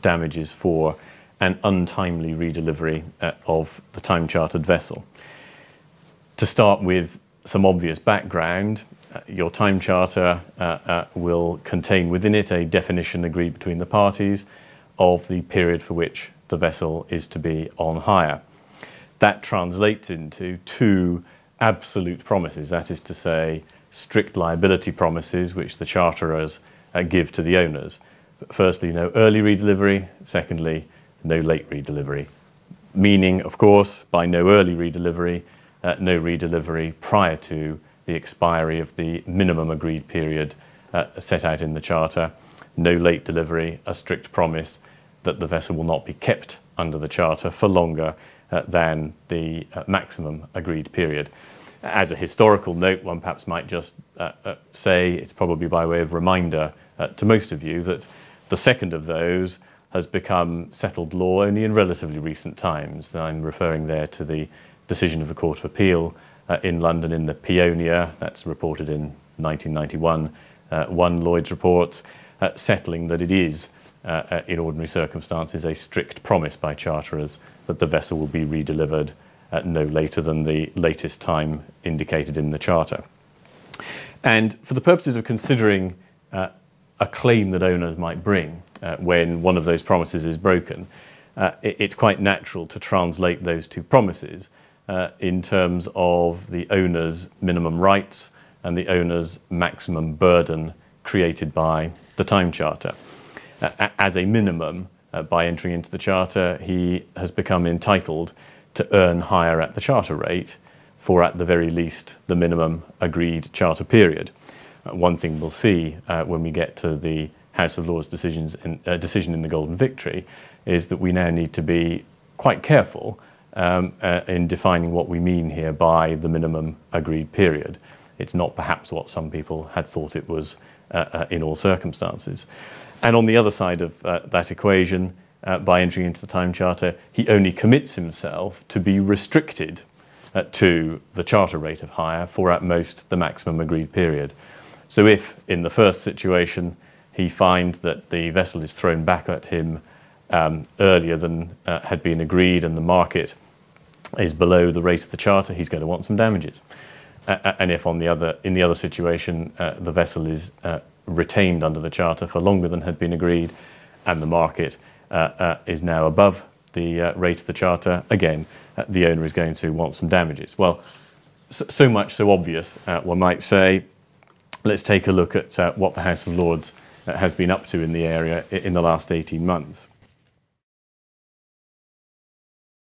damages for an untimely redelivery of the time-chartered vessel. To start with some obvious background, your time charter will contain within it a definition agreed between the parties of the period for which the vessel is to be on hire. That translates into two absolute promises, that is to say, strict liability promises which the charterers give to the owners. Firstly, no early redelivery. Secondly, no late redelivery. Meaning, of course, by no early redelivery, no redelivery prior to the expiry of the minimum agreed period set out in the charter. No late delivery, a strict promise that the vessel will not be kept under the charter for longer than the maximum agreed period. As a historical note, one perhaps might just say, it's probably by way of reminder to most of you, that the second of those has become settled law only in relatively recent times. I'm referring there to the decision of the Court of Appeal in London in the Peonia, that's reported in 1991, one Lloyd's reports, settling that it is, in ordinary circumstances, a strict promise by charterers that the vessel will be redelivered no later than the latest time indicated in the charter. And for the purposes of considering a claim that owners might bring when one of those promises is broken, it's quite natural to translate those two promises in terms of the owner's minimum rights and the owner's maximum burden created by the time charter. As a minimum, by entering into the charter, he has become entitled to earn hire at the charter rate for, at the very least, the minimum agreed charter period. One thing we'll see when we get to the House of Lords decision in the Golden Victory is that we now need to be quite careful in defining what we mean here by the minimum agreed period. It's not perhaps what some people had thought it was in all circumstances. And on the other side of that equation, by entering into the time charter, he only commits himself to be restricted to the charter rate of hire for at most the maximum agreed period. So if in the first situation he finds that the vessel is thrown back at him earlier than had been agreed and the market is below the rate of the charter, he's going to want some damages. And if in the other situation the vessel is retained under the charter for longer than had been agreed and the market is now above the rate of the charter, again, the owner is going to want some damages. Well, so much so obvious, one might say. Let's take a look at what the House of Lords has been up to in the area in the last 18 months.